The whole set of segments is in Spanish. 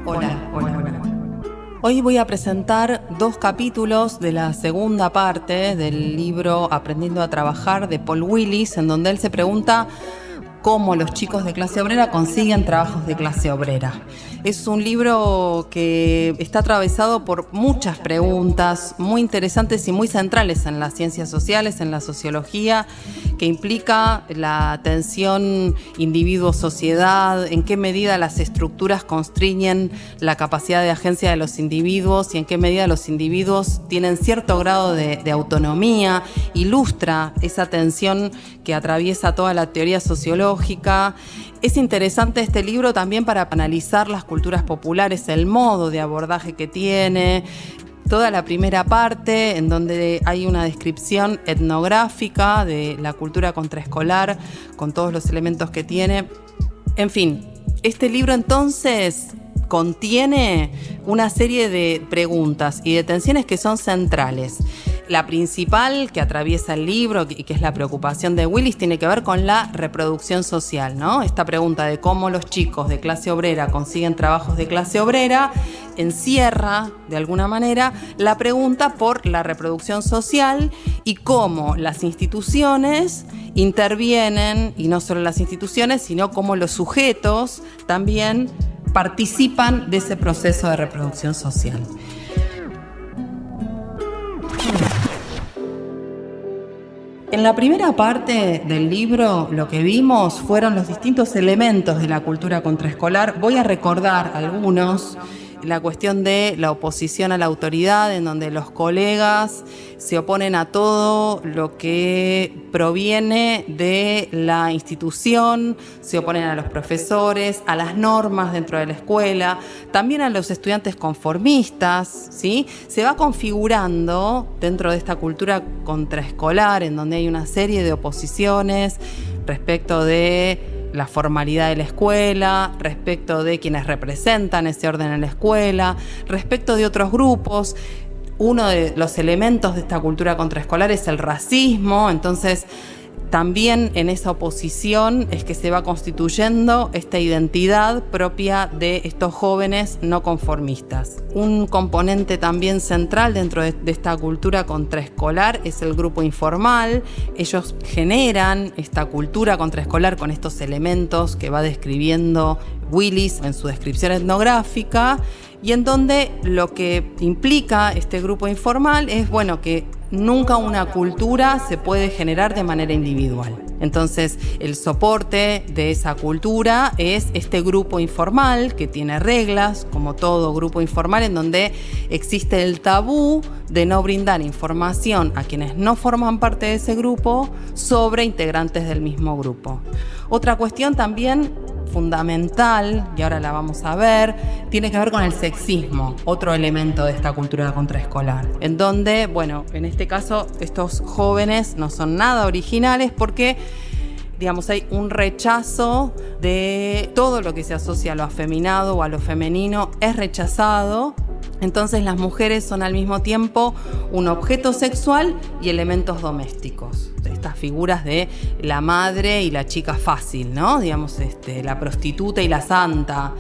Hola. Hoy voy a presentar 2 capítulos de la segunda parte del libro Aprendiendo a Trabajar de Paul Willis, en donde él se pregunta cómo los chicos de clase obrera consiguen trabajos de clase obrera. Es un libro que está atravesado por muchas preguntas muy interesantes y muy centrales en las ciencias sociales, en la sociología, que implica la tensión individuo-sociedad, en qué medida las estructuras constriñen la capacidad de agencia de los individuos y en qué medida los individuos tienen cierto grado de autonomía. Ilustra esa tensión que atraviesa toda la teoría sociológica. Es interesante este libro también para analizar las culturas populares, el modo de abordaje que tiene. Toda la primera parte, en donde hay una descripción etnográfica de la cultura contraescolar, con todos los elementos que tiene. En fin, este libro entonces contiene una serie de preguntas y de tensiones que son centrales. La principal que atraviesa el libro y que es la preocupación de Willis tiene que ver con la reproducción social, ¿no? Esta pregunta de cómo los chicos de clase obrera consiguen trabajos de clase obrera encierra, de alguna manera, la pregunta por la reproducción social y cómo las instituciones intervienen, y no solo las instituciones, sino cómo los sujetos también participan de ese proceso de reproducción social. En la primera parte del libro lo que vimos fueron los distintos elementos de la cultura contraescolar. Voy a recordar algunos. La cuestión de la oposición a la autoridad, en donde los colegas se oponen a todo lo que proviene de la institución, se oponen a los profesores, a las normas dentro de la escuela, también a los estudiantes conformistas, ¿sí? Se va configurando dentro de esta cultura contraescolar, en donde hay una serie de oposiciones respecto de la formalidad de la escuela, respecto de quienes representan ese orden en la escuela, respecto de otros grupos. Uno de los elementos de esta cultura contraescolar es el racismo, entonces también en esa oposición es que se va constituyendo esta identidad propia de estos jóvenes no conformistas. Un componente también central dentro de esta cultura contraescolar es el grupo informal. Ellos generan esta cultura contraescolar con estos elementos que va describiendo Willis en su descripción etnográfica, y en donde lo que implica este grupo informal es, que nunca una cultura se puede generar de manera individual. Entonces, el soporte de esa cultura es este grupo informal que tiene reglas, como todo grupo informal, en donde existe el tabú de no brindar información a quienes no forman parte de ese grupo sobre integrantes del mismo grupo. Otra cuestión también fundamental, y ahora la vamos a ver, tiene que ver con el sexismo, otro elemento de esta cultura contraescolar, en donde, en este caso, estos jóvenes no son nada originales porque, hay un rechazo de todo lo que se asocia a lo afeminado o a lo femenino, es rechazado. Entonces las mujeres son al mismo tiempo un objeto sexual y elementos domésticos. Estas figuras de la madre y la chica fácil, ¿no? La prostituta y la santa.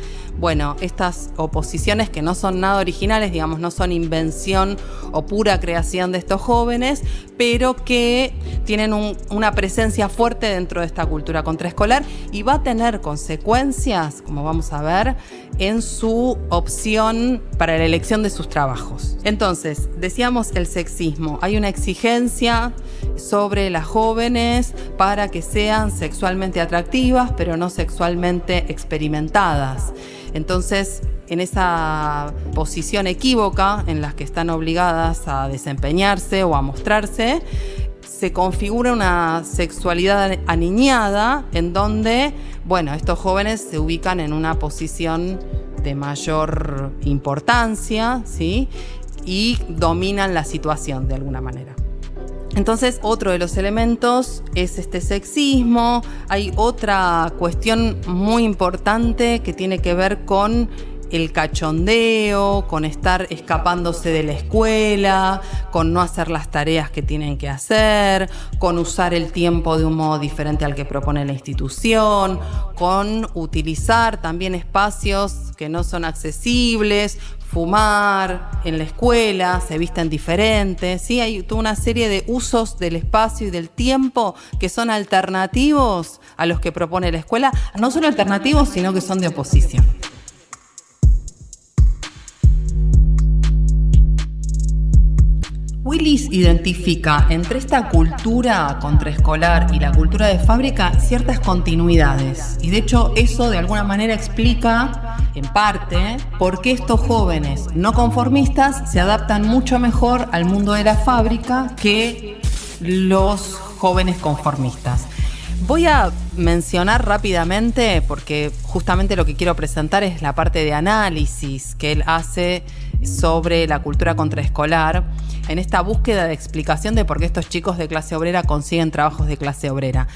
Estas oposiciones que no son nada originales, no son invención o pura creación de estos jóvenes, pero que tienen una presencia fuerte dentro de esta cultura contraescolar y va a tener consecuencias, como vamos a ver, en su opción para la elección de sus trabajos. Entonces, decíamos el sexismo. Hay una exigencia sobre las jóvenes para que sean sexualmente atractivas, pero no sexualmente experimentadas. Entonces, en esa posición equívoca en la que están obligadas a desempeñarse o a mostrarse, se configura una sexualidad aniñada en donde, estos jóvenes se ubican en una posición de mayor importancia, ¿sí? Y dominan la situación de alguna manera. Entonces, otro de los elementos es este sexismo. Hay otra cuestión muy importante que tiene que ver con el cachondeo, con estar escapándose de la escuela, con no hacer las tareas que tienen que hacer, con usar el tiempo de un modo diferente al que propone la institución, con utilizar también espacios que no son accesibles, fumar en la escuela, se visten diferentes, ¿sí? Hay toda una serie de usos del espacio y del tiempo que son alternativos a los que propone la escuela, no solo alternativos, sino que son de oposición. Willis identifica entre esta cultura contraescolar y la cultura de fábrica ciertas continuidades, y de hecho eso de alguna manera explica, en parte, por qué estos jóvenes no conformistas se adaptan mucho mejor al mundo de la fábrica que los jóvenes conformistas. Voy a mencionar rápidamente, porque justamente lo que quiero presentar es la parte de análisis que él hace sobre la cultura contraescolar, en esta búsqueda de explicación de por qué estos chicos de clase obrera consiguen trabajos de clase obrera.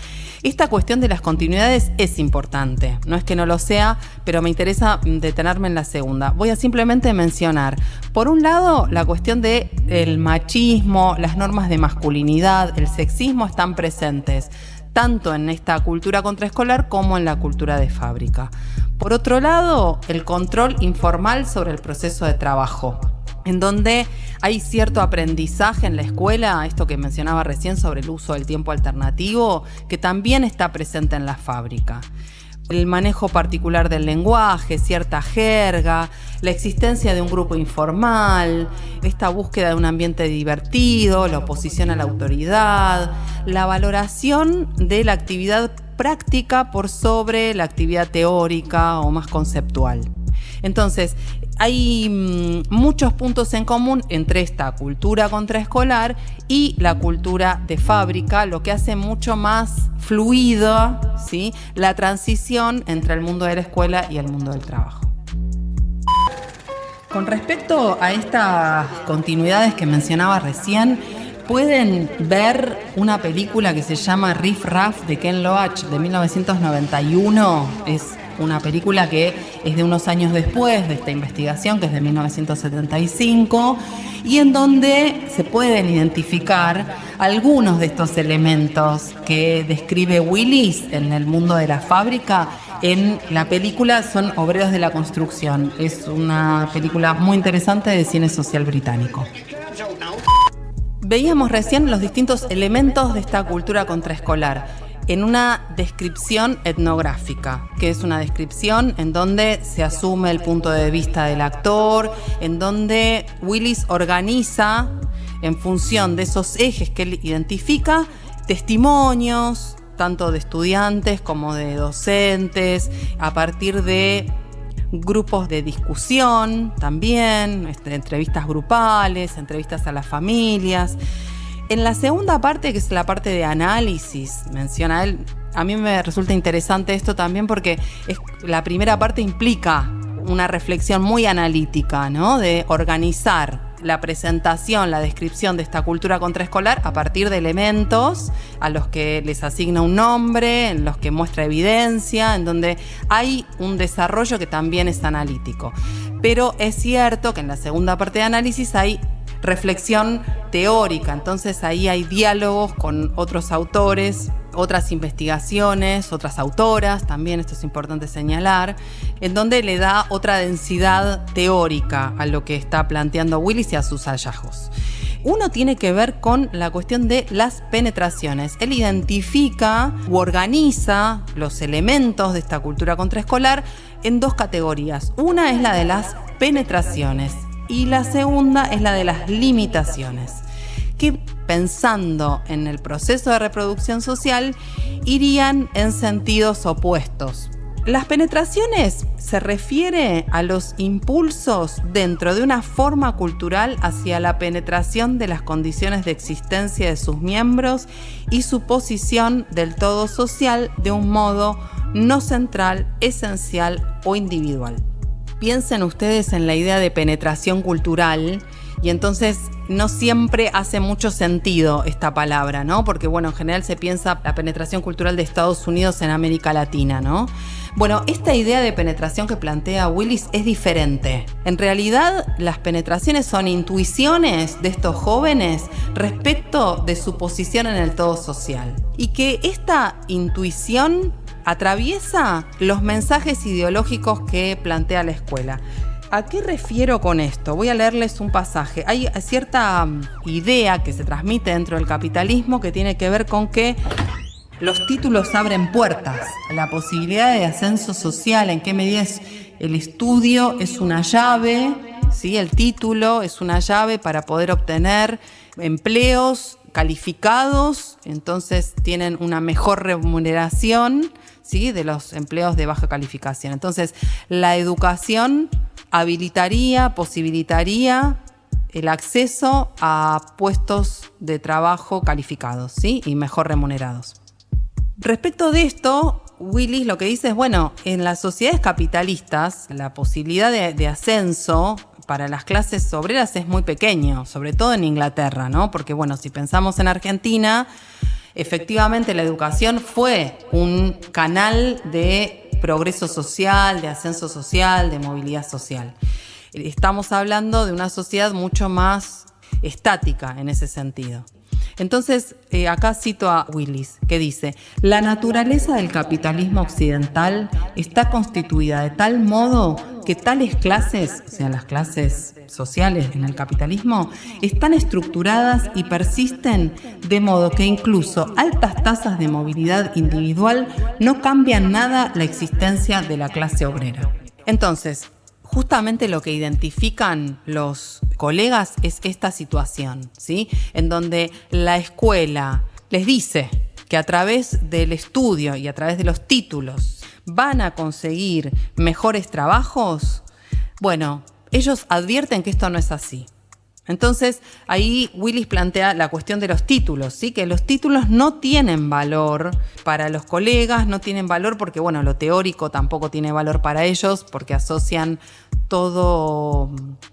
Esta cuestión de las continuidades es importante, no es que no lo sea, pero me interesa detenerme en la segunda. Voy a simplemente mencionar, por un lado, la cuestión del machismo, las normas de masculinidad, el sexismo están presentes, tanto en esta cultura contraescolar como en la cultura de fábrica. Por otro lado, el control informal sobre el proceso de trabajo, en donde hay cierto aprendizaje en la escuela, esto que mencionaba recién sobre el uso del tiempo alternativo, que también está presente en la fábrica. El manejo particular del lenguaje, cierta jerga, la existencia de un grupo informal, esta búsqueda de un ambiente divertido, la oposición a la autoridad, la valoración de la actividad práctica por sobre la actividad teórica o más conceptual. Entonces, hay muchos puntos en común entre esta cultura contraescolar y la cultura de fábrica, lo que hace mucho más fluida, ¿sí?, la transición entre el mundo de la escuela y el mundo del trabajo. Con respecto a estas continuidades que mencionaba recién, pueden ver una película que se llama Riff Raff de Ken Loach de 1991. Es una película que es de unos años después de esta investigación, que es de 1975, y en donde se pueden identificar algunos de estos elementos que describe Willis en el mundo de la fábrica. En la película son obreros de la construcción. Es una película muy interesante de cine social británico. Veíamos recién los distintos elementos de esta cultura contraescolar en una descripción etnográfica, que es una descripción en donde se asume el punto de vista del actor, en donde Willis organiza, en función de esos ejes que él identifica, testimonios, tanto de estudiantes como de docentes, a partir de grupos de discusión también, entrevistas grupales, entrevistas a las familias. En la segunda parte, que es la parte de análisis, menciona él, a mí me resulta interesante esto también porque la primera parte implica una reflexión muy analítica, ¿no?, de organizar la presentación, la descripción de esta cultura contraescolar a partir de elementos a los que les asigna un nombre, en los que muestra evidencia, en donde hay un desarrollo que también es analítico. Pero es cierto que en la segunda parte de análisis hay reflexión teórica, entonces ahí hay diálogos con otros autores, otras investigaciones, otras autoras, también esto es importante señalar, en donde le da otra densidad teórica a lo que está planteando Willis y a sus hallazgos. Uno tiene que ver con la cuestión de las penetraciones. Él identifica u organiza los elementos de esta cultura contraescolar en dos categorías. Una es la de las penetraciones y la segunda es la de las limitaciones, que pensando en el proceso de reproducción social irían en sentidos opuestos. Las penetraciones se refiere a los impulsos dentro de una forma cultural hacia la penetración de las condiciones de existencia de sus miembros y su posición del todo social de un modo no central, esencial o individual. Piensen ustedes en la idea de penetración cultural Y entonces no siempre hace mucho sentido esta palabra, ¿no? Porque, bueno, en general se piensa la penetración cultural de Estados Unidos en América Latina, ¿no? Bueno, esta idea de penetración que plantea Willis es diferente. En realidad, las penetraciones son intuiciones de estos jóvenes respecto de su posición en el todo social. Y que esta intuición atraviesa los mensajes ideológicos que plantea la escuela. ¿A qué refiero con esto? Voy a leerles un pasaje. Hay cierta idea que se transmite dentro del capitalismo que tiene que ver con que los títulos abren puertas, la posibilidad de ascenso social, en qué medida el estudio es una llave, ¿sí? El título es una llave para poder obtener empleos calificados, entonces tienen una mejor remuneración, ¿sí? De los empleos de baja calificación. Entonces, la educación habilitaría, posibilitaría el acceso a puestos de trabajo calificados, ¿sí? Y mejor remunerados. Respecto de esto, Willis lo que dice es, bueno, en las sociedades capitalistas la posibilidad de ascenso para las clases obreras es muy pequeño, sobre todo en Inglaterra, ¿no? Porque, bueno, si pensamos en Argentina, efectivamente la educación fue un canal de progreso social, de ascenso social, de movilidad social. Estamos hablando de una sociedad mucho más estática en ese sentido. Entonces, acá cito a Willis, que dice: la naturaleza del capitalismo occidental está constituida de tal modo que tales clases, o sea, las clases sociales en el capitalismo, están estructuradas y persisten de modo que incluso altas tasas de movilidad individual no cambian nada la existencia de la clase obrera. Entonces, justamente lo que identifican los colegas es esta situación, ¿sí? En donde la escuela les dice que a través del estudio y a través de los títulos van a conseguir mejores trabajos. Bueno, ellos advierten que esto no es así. Entonces, ahí Willis plantea la cuestión de los títulos, ¿sí? Que los títulos no tienen valor para los colegas, no tienen valor porque, bueno, lo teórico tampoco tiene valor para ellos porque asocian todo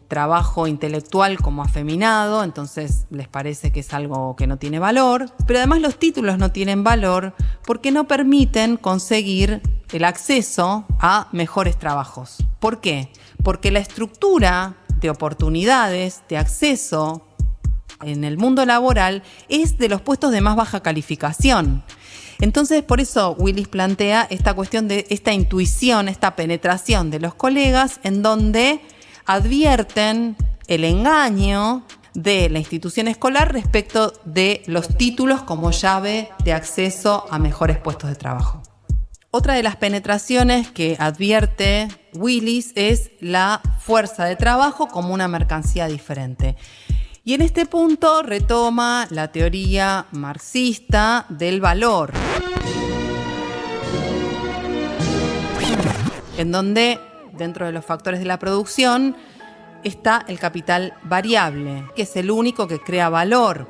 trabajo intelectual como afeminado, entonces les parece que es algo que no tiene valor. Pero además los títulos no tienen valor porque no permiten conseguir el acceso a mejores trabajos. ¿Por qué? Porque la estructura de oportunidades, de acceso en el mundo laboral es de los puestos de más baja calificación. Entonces, por eso Willis plantea esta cuestión de esta intuición, esta penetración de los colegas, en donde advierten el engaño de la institución escolar respecto de los títulos como llave de acceso a mejores puestos de trabajo. Otra de las penetraciones que advierte Willis es la fuerza de trabajo como una mercancía diferente. Y en este punto retoma la teoría marxista del valor, en donde dentro de los factores de la producción está el capital variable, que es el único que crea valor,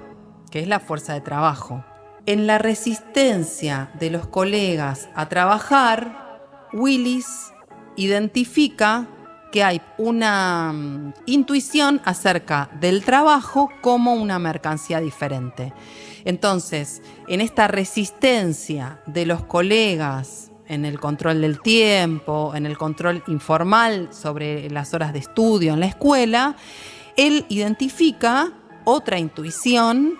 que es la fuerza de trabajo. En la resistencia de los colegas a trabajar, Willis identifica que hay una intuición acerca del trabajo como una mercancía diferente. Entonces, en esta resistencia de los colegas en el control del tiempo, en el control informal sobre las horas de estudio en la escuela, él identifica otra intuición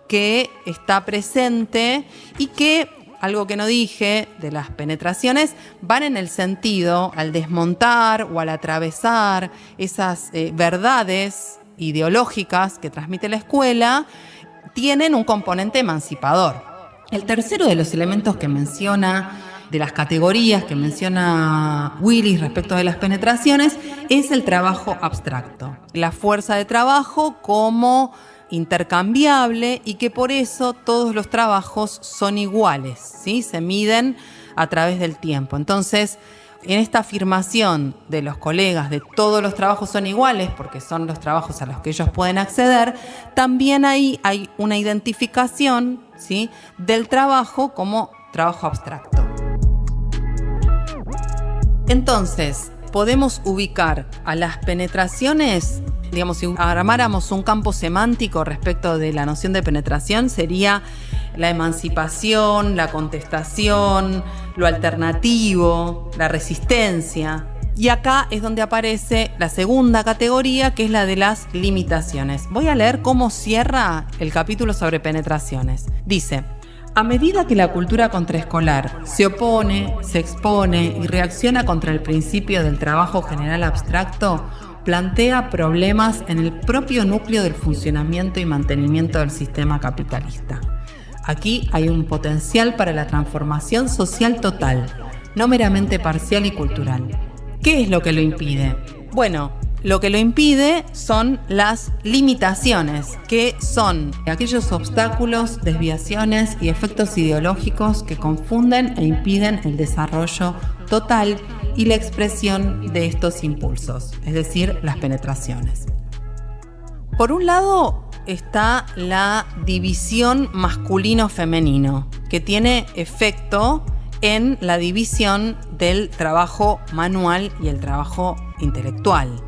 que está presente y que, algo que no dije, de las penetraciones, van en el sentido, al desmontar o al atravesar esas verdades ideológicas que transmite la escuela, tienen un componente emancipador. El tercero de los elementos que menciona, de las categorías que menciona Willis respecto de las penetraciones, es el trabajo abstracto. La fuerza de trabajo como intercambiable y que por eso todos los trabajos son iguales, ¿sí? Se miden a través del tiempo. Entonces, en esta afirmación de los colegas de todos los trabajos son iguales, porque son los trabajos a los que ellos pueden acceder, también ahí hay una identificación, ¿sí?, del trabajo como trabajo abstracto. Entonces, podemos ubicar a las penetraciones, digamos, si armáramos un campo semántico respecto de la noción de penetración, sería la emancipación, la contestación, lo alternativo, la resistencia. Y acá es donde aparece la segunda categoría, que es la de las limitaciones. Voy a leer cómo cierra el capítulo sobre penetraciones. Dice: a medida que la cultura contraescolar se opone, se expone y reacciona contra el principio del trabajo general abstracto, plantea problemas en el propio núcleo del funcionamiento y mantenimiento del sistema capitalista. Aquí hay un potencial para la transformación social total, no meramente parcial y cultural. ¿Qué es lo que lo impide? Bueno, lo que lo impide son las limitaciones, que son aquellos obstáculos, desviaciones y efectos ideológicos que confunden e impiden el desarrollo total y la expresión de estos impulsos, es decir, las penetraciones. Por un lado está la división masculino-femenino, que tiene efecto en la división del trabajo manual y el trabajo intelectual.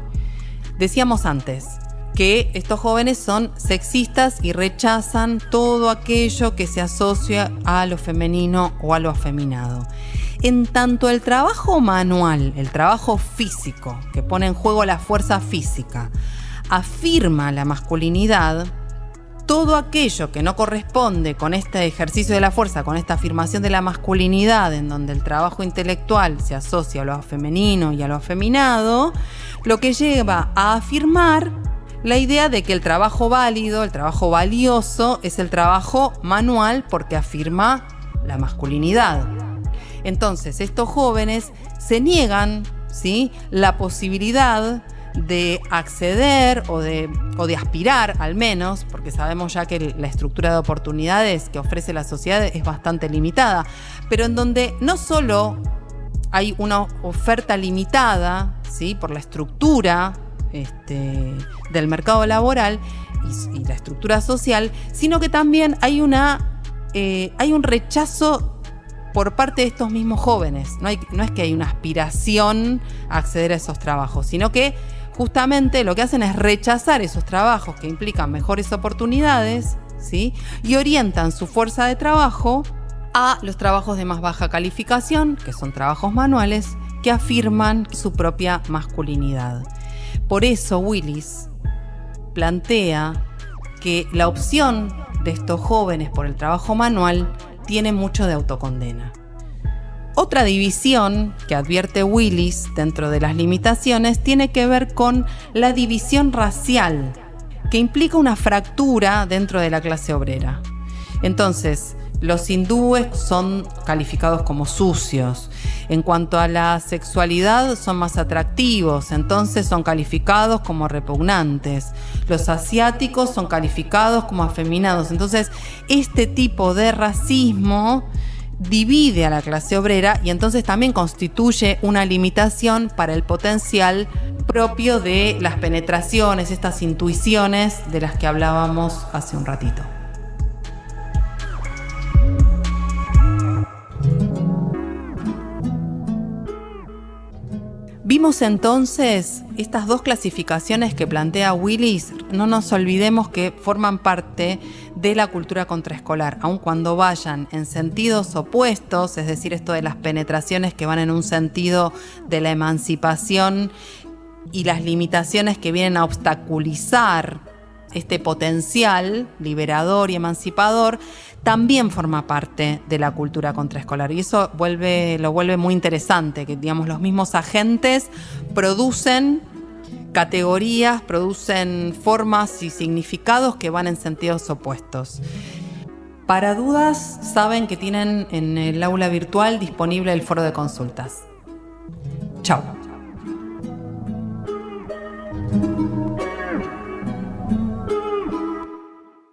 Decíamos antes que estos jóvenes son sexistas y rechazan todo aquello que se asocia a lo femenino o a lo afeminado. En tanto el trabajo manual, el trabajo físico, que pone en juego la fuerza física, afirma la masculinidad, todo aquello que no corresponde con este ejercicio de la fuerza, con esta afirmación de la masculinidad, en donde el trabajo intelectual se asocia a lo femenino y a lo afeminado, lo que lleva a afirmar la idea de que el trabajo válido, el trabajo valioso, es el trabajo manual porque afirma la masculinidad. Entonces, estos jóvenes se niegan, ¿sí?, la posibilidad de acceder o de aspirar, al menos, porque sabemos ya que la estructura de oportunidades que ofrece la sociedad es bastante limitada, pero en donde no solo hay una oferta limitada, ¿sí?, por la estructura del mercado laboral y la estructura social, sino que también hay un rechazo por parte de estos mismos jóvenes. No es que hay una aspiración a acceder a esos trabajos, sino que justamente lo que hacen es rechazar esos trabajos que implican mejores oportunidades, ¿sí?, y orientan su fuerza de trabajo a los trabajos de más baja calificación, que son trabajos manuales, que afirman su propia masculinidad. Por eso Willis plantea que la opción de estos jóvenes por el trabajo manual tiene mucho de autocondena. Otra división que advierte Willis dentro de las limitaciones tiene que ver con la división racial, que implica una fractura dentro de la clase obrera. Entonces, los hindúes son calificados como sucios. En cuanto a la sexualidad, son más atractivos, entonces son calificados como repugnantes. Los asiáticos son calificados como afeminados. Entonces, este tipo de racismo divide a la clase obrera y entonces también constituye una limitación para el potencial propio de las penetraciones, estas intuiciones de las que hablábamos hace un ratito. Vimos entonces estas dos clasificaciones que plantea Willis. No nos olvidemos que forman parte de la cultura contraescolar, aun cuando vayan en sentidos opuestos, es decir, esto de las penetraciones que van en un sentido de la emancipación y las limitaciones que vienen a obstaculizar este potencial liberador y emancipador, también forma parte de la cultura contraescolar. Y eso lo vuelve muy interesante, que digamos los mismos agentes producen categorías, producen formas y significados que van en sentidos opuestos. Para dudas, saben que tienen en el aula virtual disponible el foro de consultas. Chao.